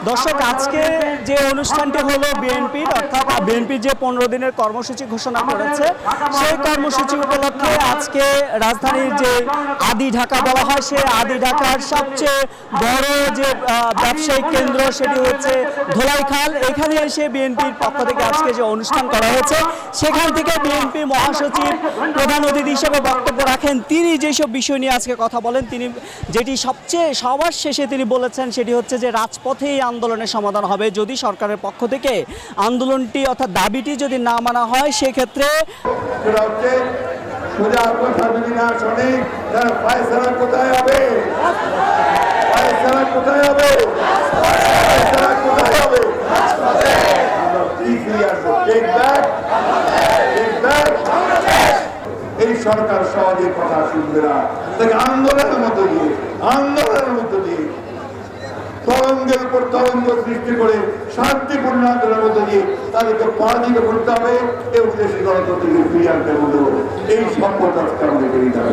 দর্শক আজকে যে অনুষ্ঠানটি হলো বিএনপির অর্থাৎ বিএনপি যে 15 দিনের কর্মসূচি ঘোষণা করেছে সেই কর্মসূচি উপলক্ষে আজকে রাজধানীর যে আদি ঢাকা বলা হয় সেই আদি ঢাকার সবচেয়ে বড় যে ব্যবসায়িক কেন্দ্র সেটি হচ্ছে ধোলাইখাল। এখানে এসে বিএনপির পক্ষ থেকে আজকে যে অনুষ্ঠান করা হয়েছে সেখান থেকে বিএনপি মহাসচিব প্রধান অতিথি হিসেবে বক্তব্য রাখেন। তিনি যেসব বিষয় নিয়ে আজকে কথা বলেন, তিনি যেটি সবচেয়ে সবার শেষে তিনি বলেছেন সেটি হচ্ছে যে রাজপথেই আন্দোলনের সমাধান হবে। যদি সরকারের পক্ষ থেকে আন্দোলনটি অর্থাৎ দাবিটি যদি না মানা হয় সেক্ষেত্রে এই সরকার সহজে কথা শুনবে না। আন্দোলনের মধ্য দিয়ে তরঙ্গের উপর তরঙ্গ সৃষ্টি করে শান্তিপূর্ণ আন্দোলনের মধ্যে দিয়ে তাদেরকে পরাজিত করতে হবে এবং দেশের গণতন্ত্রকে ফিরিয়ে আনতে হবে। এই সম্পদটা আমাদের বেরিয়ে যাবে।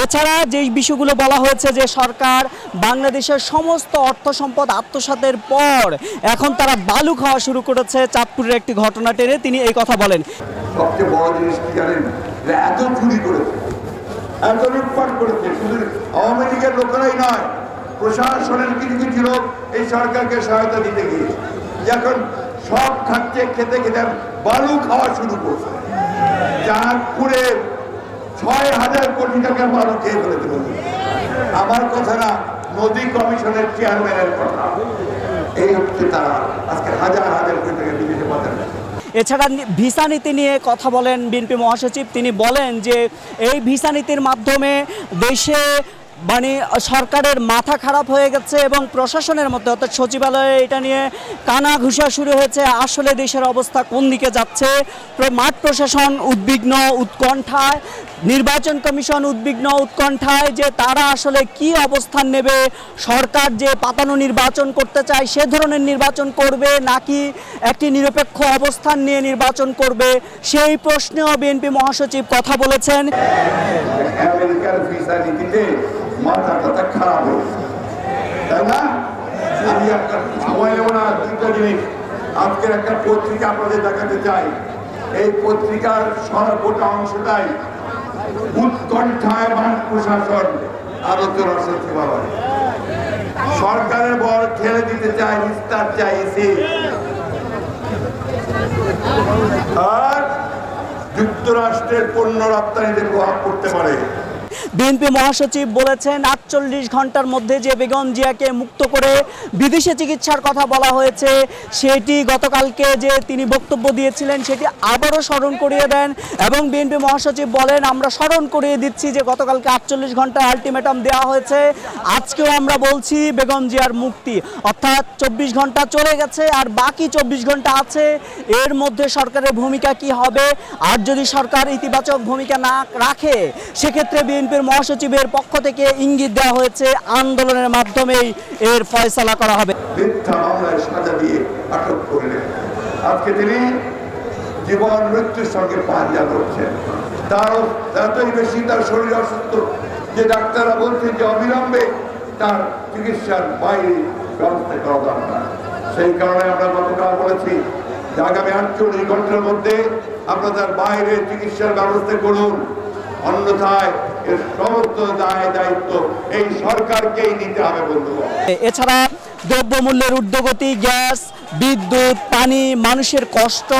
এছাড়া যে বিষয়গুলো বলা হয়েছে যে সরকার বাংলাদেশের সমস্ত অর্থ সম্পদ আত্মসাতের পর এখন তারা বালু খাওয়া শুরু করেছে, চাঁদপুরের একটি ঘটনা টেনে তিনি এই কথা বলেন। সবচেয়ে বড় জিনিস কি জানেন? এত চুরি করেছে, এত লুটপাট করেছে, শুধু আওয়ামী লীগের লোকেরাই নয়, প্রশাসনের কিছু কিছু লোক এই সরকারকে সহায়তা দিতে গিয়ে এখন সব খাচ্ছে, খেতে খেতে বালু খাওয়া শুরু করছে। চাঁদপুরে ৬,০০০ কোটি টাকার বালু খেয়ে ফেলেছে। আমার কথা না, নদী কমিশনের চেয়ারম্যানের কথা। এই হচ্ছে তারা আজকে হাজার হাজার কোটি টাকা বিদেশে পাঠান। এছাড়া ভিসা নীতি নিয়ে কথা বলেন বিএনপি মহাসচিব। তিনি বলেন যে এই ভিসা নীতির মাধ্যমে দেশে মানে সরকারের মাথা খারাপ হয়ে গেছে এবং প্রশাসনের মধ্যে অর্থাৎ সচিবালয়ে এটা নিয়ে কানা ঘুষা শুরু হয়েছে। আসলে দেশের অবস্থা কোন দিকে যাচ্ছে? মাঠ প্রশাসন উদ্বিগ্ন, উৎকণ্ঠায়, নির্বাচন কমিশন উদ্বিগ্ন, উৎকণ্ঠায় যে তারা আসলে কি অবস্থান নেবে। সরকার যে পাতানো নির্বাচন করতে চায় সে ধরনের নির্বাচন করবে নাকি একটি নিরপেক্ষ অবস্থান নিয়ে নির্বাচন করবে, সেই প্রশ্নেও বিএনপি মহাসচিব কথা বলেছেন। আমেরিকার ভিসা নীতিতে মাথা খারাপ হয়েছে, তাই না? আমি একটা সময় নেব না, দুটো জিনিস আজকের একটা পত্রিকা আপনাদের দেখাতে চাই। এই পত্রিকার সর্বটা অংশটাই উৎকণ্ঠায় মান প্রশাসন আলোচনা চলছে। বাবা, সরকারের বর ঠেলে দিতে চায়, বিস্তার চাইছে, আর যুক্তরাষ্ট্রের পণ্য রপ্তানিতে প্রভাব পড়তে পারে। বিএনপি মহাসচিব বলেছেন 48 ঘন্টার মধ্যে যে বেগম জিয়াকে মুক্ত করে বিদেশে চিকিৎসার কথা বলা হয়েছে সেটি গতকালকে যে তিনি বক্তব্য দিয়েছিলেন সেটি আবারও স্মরণ করিয়ে দেন এবং বিএনপি মহাসচিব বলেন আমরা স্মরণ করিয়ে দিচ্ছি যে গতকালকে 48 ঘন্টা আলটিমেটাম দেওয়া হয়েছে, আজকেও আমরা বলছি বেগম জিয়ার মুক্তি। অর্থাৎ 24 ঘন্টা চলে গেছে আর বাকি 24 ঘন্টা আছে। এর মধ্যে সরকারের ভূমিকা কি হবে? আর যদি সরকার ইতিবাচক ভূমিকা না রাখে সেক্ষেত্রে বিএনপির মহাসচিবের পক্ষ থেকে ইঙ্গিত দেওয়া হয়েছে আন্দোলনের মাধ্যমেই এর ফয়সালা করা হবে। মিথ্যা মামলায় সাজা দিয়ে আটক করে আজকে তিনি জীবন মৃত্যুর সঙ্গে পাঞ্জা করছেন। তারও এতই বেশি তার শরীর অসুস্থ যে ডাক্তাররা বলছেন যে অবিলম্বে তার চিকিৎসার বাইরে ব্যবস্থা করা দরকার। সেই কারণে আমরা গতকাল বলেছি যে আগামী 48 ঘন্টার মধ্যে আপনাদের বাইরে চিকিৎসার ব্যবস্থা করুন, অন্যথায় এর সমস্ত দায় দায়িত্ব এই সরকারকেই নিতে হবে। বন্ধুগণ, এছাড়া দ্রব্যমূল্যের ঊর্ধ্বগতি, গ্যাস, বিদ্যুৎ, পানি, মানুষের কষ্ট,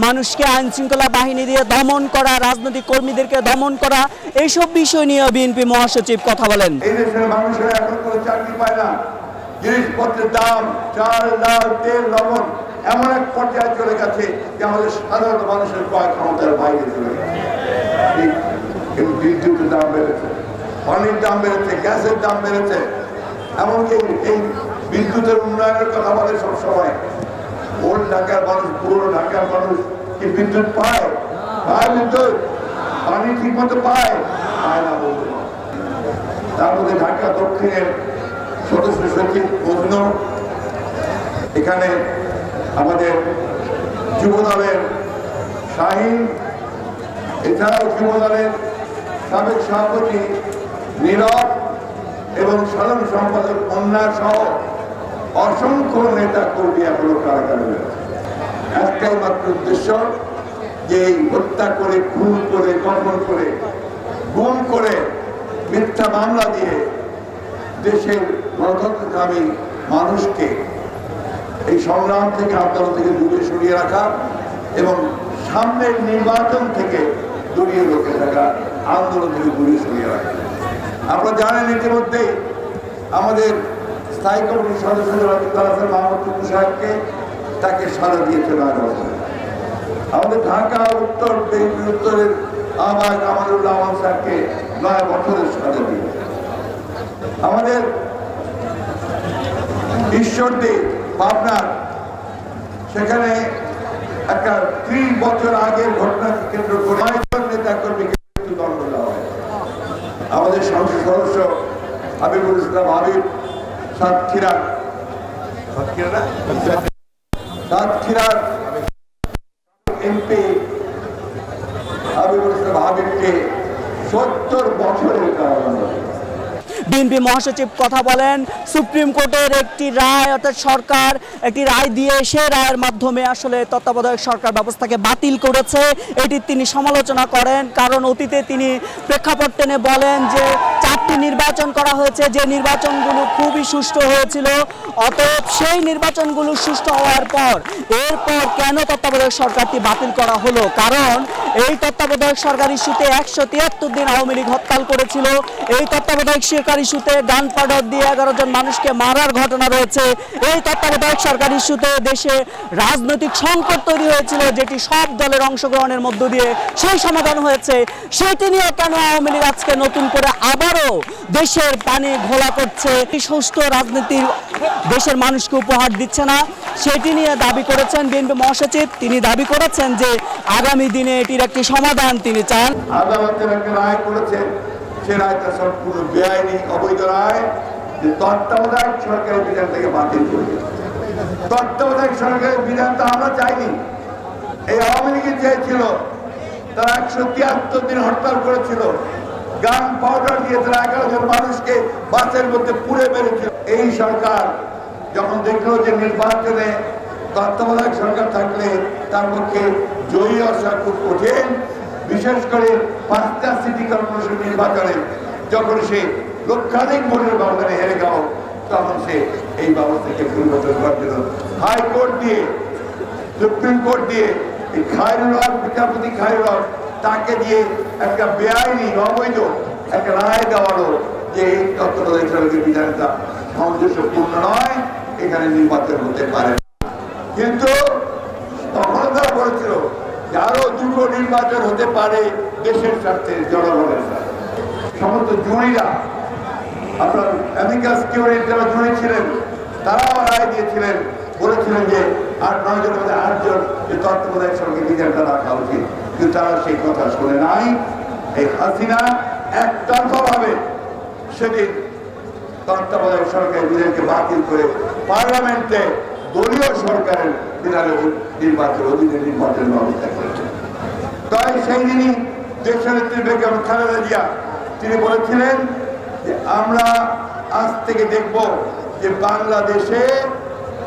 মানুষকে আইন শৃঙ্খলা বাহিনী দিয়ে দমন করা, রাজনৈতিক কর্মীদেরকে দমন করা, এইসব বিষয় নিয়ে বিএনপি মহাসচিব কথা বলেন। এই দেশের মানুষেরা এখন কোনো চাকরি পায় না, জিনিসপত্রের দাম, চাল, ডাল, তেল, লবণ এমন এক পর্যায়ে চলে গেছে যে আমাদের সাধারণ মানুষের ক্রয় ক্ষমতার বাইরে চলে গেছে। বিদ্যুতের দাম বেড়েছে, পানির দাম বেড়েছে, গ্যাসের দাম বেড়েছে। এমনকি এই বিদ্যুতের উন্নয়নের কথা বলে সবসময়। ওল্ড ঢাকার মানুষ, পুরো ঢাকার মানুষ কি বিদ্যুৎ পায়? বিদ্যুৎ, পানি ঠিক মতো পায় না। তার মধ্যে ঢাকা দক্ষিণের সদস্য সচিব মজনু, এখানে আমাদের যুবদলের শাহিন, এছাড়াও যুবদলের সাবেক সভাপতি নীরব এবং সাধারণ সম্পাদক কন্যা সহ অসংখ্য নেতা কর্মী এখনো কারাগারে রয়েছে। একটাই মাত্র উদ্দেশ্য যে এই হত্যা করে, খুন করে, গঠন করে, গুম করে, মিথ্যা মামলা দিয়ে দেশের গণতন্ত্রকামী মানুষকে এই সংগ্রাম থেকে, আন্দোলন থেকে দূরে সরিয়ে রাখা এবং সামনের নির্বাচন থেকে দূরে রোখে থাকা, আন্দোলন থেকে দূরে সরিয়ে রাখা। আপনারা জানেন ইতিমধ্যে আমাদের স্থায়ী কমিটির সদস্য মাহমুদ টুকু সাহেবকে তাকে সাজা দিয়েছে 9 বছর। আমাদের ঢাকা উত্তরের আহ্বায়ক আমানুল্লাহ আমান সাহেবকে 9 বছরের সাজা দিয়েছে। আমাদের ঈশ্বরদী পাবনার সেখানে একটা 30 বছর আগের ঘটনাকে কেন্দ্র করে 9 নেতা কর্মীকে মৃত্যুদণ্ড দেওয়া হয়। আমাদের সংসদ সদস্য হাবিবুল ইসলাম হাবিব সাতক্ষীরার এমপি হাবিবুল ইসলাম হাবিবকে 70 বছরের কারাদণ্ড। বিএনপি মহাসচিব কথা বলেন, সুপ্রিম কোর্টের একটি রায়, অর্থাৎ সরকার একটি রায় দিয়ে সে রায়ের মাধ্যমে আসলে তত্ত্বাবধায়ক সরকার ব্যবস্থাকে বাতিল করেছে, এটি তিনি সমালোচনা করেন। কারণ অতীতে তিনি প্রেক্ষাপট টেনে বলেন যে 4টি নির্বাচন করা হয়েছে, যে নির্বাচনগুলো খুবই সুষ্ঠু হয়েছিল, অতএব সেই নির্বাচনগুলো সুষ্ঠু হওয়ার পর এরপর কেন তত্ত্বাবধায়ক সরকারটি বাতিল করা হলো? কারণ এই তত্ত্বাবধায়ক সরকার ইস্যুতে 173 দিন আওয়ামী লীগ হরতাল করেছিল। এই তত্ত্বাবধায়ক সরকার ইস্যুতে গান পাউডার দিয়ে 11 জন মানুষকে মারার ঘটনা রয়েছে। এই তত্ত্বাবধায়ক সরকার ইস্যুতে দেশে রাজনৈতিক সংকট তৈরি হয়েছিল, যেটি সব দলের অংশগ্রহণের মধ্য দিয়ে সেই সমাধান হয়েছে। সেটি নিয়ে কেন আওয়ামী লীগ আজকে নতুন করে আবারও দেশের পানি ঘোলা করছে, সুষ্ঠু রাজনীতি দেশের মানুষকে উপহার দিচ্ছে না, সেটি নিয়ে দাবি করেছেন বিএনপি মহাসচিব। তিনি দাবি করেছেন যে আগামী দিনে এটির একটি সমাধান তিনি চান। আদালতের একটা রায় করেছেন, সে রায়টা সম্পূর্ণ বেআইনি, অবৈধ রায়, যে তত্ত্বাবধায়ক সরকারের বিধান থেকে বাতিল করবে। তত্ত্বাবধায়ক সরকারের বিধানটা আমরা চাইনি, এই আওয়ামী লীগের চেয়েছিল। তারা 173 দিন হরতাল করেছিল, গান পাউডার দিয়ে তারা 11 জন মানুষকে বাসের মধ্যে পুড়ে মেরেছিল। এই সরকার যখন দেখলো যে নির্বাচনে তত্ত্বাবধায়ক সরকার থাকলে তার পক্ষে জয়ী আসা খুব কঠিন, বিশেষ করে 5টা সিটি কর্পোরেশন নির্বাচনে যখন সে লক্ষাধিক ভোটের ব্যবধানে হেরে গেল, তখন সে এই ব্যবস্থাকে পরিবর্তন করার জন্য হাইকোর্ট দিয়ে, সুপ্রিম কোর্ট দিয়ে, এই খায়রুল হক, বিচারপতি খায়রুল হক, তাকে দিয়ে একটা বেআইনি, অবৈধ একটা রায় দেওয়ালো যে এই তত্ত্বাবধায়ক সরকারের বিধানটা সামঞ্জস্যপূর্ণ নয়, এখানে নির্বাচন হতে পারে। কিন্তু তখন তারা বলেছিল যে আরো 2টো নির্বাচন হতে পারে দেশের স্বার্থে, জনগণের স্বার্থে। সমস্ত জুরিরা, আপনার অ্যামিকাস কিউরির যারা জুরি ছিলেন, তারাও রায় দিয়েছিলেন, বলেছিলেন যে 8-9 জনের মধ্যে 8 জন যে তত্ত্বাবধায়ক সরকারের বিধানটা রাখা উচিত। কিন্তু তারা সেই কথা শুনে নাই। এই হাসিনা একতরফাভাবে সেদিন তত্ত্বাবধায়ক সরকারের বিধানকে বাতিল করে পার্লামেন্টে দলীয় সরকারের বিধানের নির্বাচন, অধীনে নির্বাচনের ব্যবস্থা করেছে। তাই সেই দিনই দেশনেত্রী বেগম খালেদা জিয়া তিনি বলেছিলেন যে আমরা আজ থেকে দেখব যে বাংলাদেশে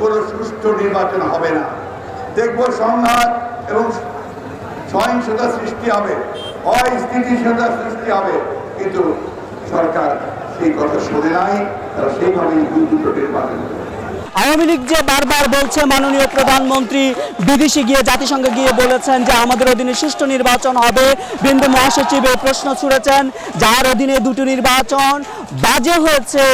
কোনো সুষ্ঠু নির্বাচন হবে না, দেখব সংঘাত এবং সহিংসতা সৃষ্টি হবে, অস্থিতিশীলতা সৃষ্টি হবে। কিন্তু সরকার সেই কথা শোনে নাই, তারা সেইভাবেই 2টো নির্বাচন করে। আওয়ামী লীগ যে বারবার বলছে, মাননীয় প্রধানমন্ত্রী বিদেশে গিয়ে, জাতিসংঘে গিয়ে বলেছেন যে আমাদের অধীনে সুষ্ঠু নির্বাচন হবে। বিএনপি মহাসচিব এই প্রশ্ন ছুড়েছেন, যার অধীনে 2টি নির্বাচন বাজে হয়েছে,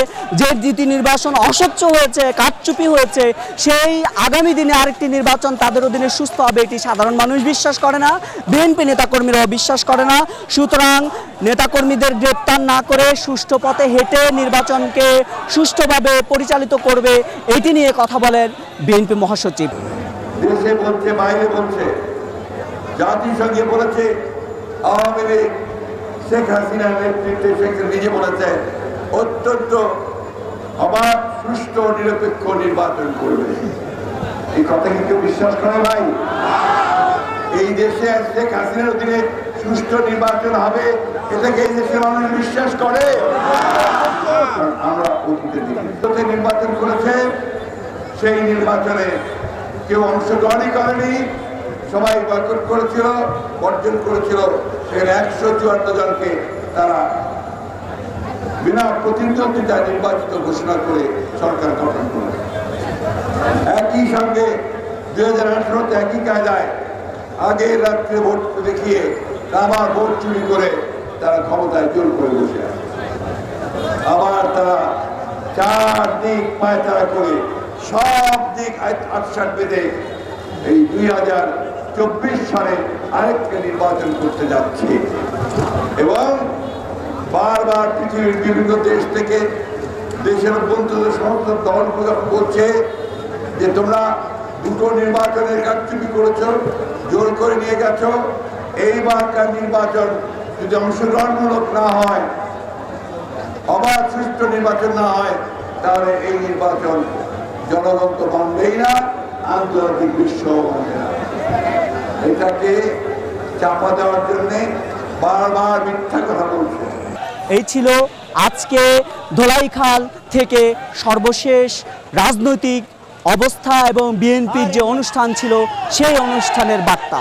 যে 2টি নির্বাচন অস্বচ্ছ হয়েছে, কারচুপি হয়েছে, সেই আগামী দিনে আরেকটি নির্বাচন তাদের অধীনে সুস্থ হবে, এটি সাধারণ মানুষ বিশ্বাস করে না, বিএনপি নেতাকর্মীরাও বিশ্বাস করে না। সুতরাং নেতাকর্মীদের গ্রেপ্তার না করে সুষ্ঠু পথে হেঁটে নির্বাচনকে সুষ্ঠুভাবে পরিচালিত করবে, এটি নিয়ে কথা বলেন বিএনপি মহাসচিব। দেশে বলছে, বাইরে বলছে, জাতিসংঘে বলেছে, আওয়ামী লীগ শেখ হাসিনার নেতৃত্বে শেখ নিজে বলেছে অত্যন্ত অবাধ, সুষ্ঠু, নিরপেক্ষ নির্বাচন করবে। এই কথা কি কেউ বিশ্বাস করে ভাই? এই দেশে শেখ হাসিনার অধীনে সুষ্ঠু নির্বাচন হবে, এটাকে এই দেশের মানুষ বিশ্বাস করে? আমরা অতীতে নির্বাচন করেছে, সেই নির্বাচনে কেউ অংশগ্রহণই করেনি, সবাই বয়কট করেছিল, বর্জন করেছিল। সেখানে 154 জনকে তারা বিনা প্রতিদ্বন্দ্বিতায় নির্বাচিত ঘোষণা করে সরকার গঠন করে। একই সঙ্গে 2018-তে একই কায়দায় আগের রাত্রে ভোট দেখিয়ে আবার ভোট চুরি করে তারা ক্ষমতায় জোর করে বসে আছে। আবার তারা চারদিক পায়তারা করে সব দিক আটসাট বেঁধে এই 2024 সালে আরেকটা নির্বাচন করতে যাচ্ছে এবং বারবার পৃথিবীর বিভিন্ন দেশ থেকে দেশের অভ্যন্তরে সমস্ত দল বলছে যে তোমরা দুটো নির্বাচনের কারচুপি করেছ, জোর করে নিয়ে গেছ। এইবারকার নির্বাচন যদি অংশগ্রহণমূলক না হয়, অবাধ সুষ্ঠু নির্বাচন না হয়, তাহলে এই নির্বাচন জনগণ তো মানবেই না, আন্তর্জাতিক বিশ্ব মানে না। এটাকে চাপা দেওয়ার জন্য বারবার মিথ্যা কথা বলছে। এই ছিল আজকে ধোলাইখাল থেকে সর্বশেষ রাজনৈতিক অবস্থা এবং বিএনপির যে অনুষ্ঠান ছিল সেই অনুষ্ঠানের বার্তা।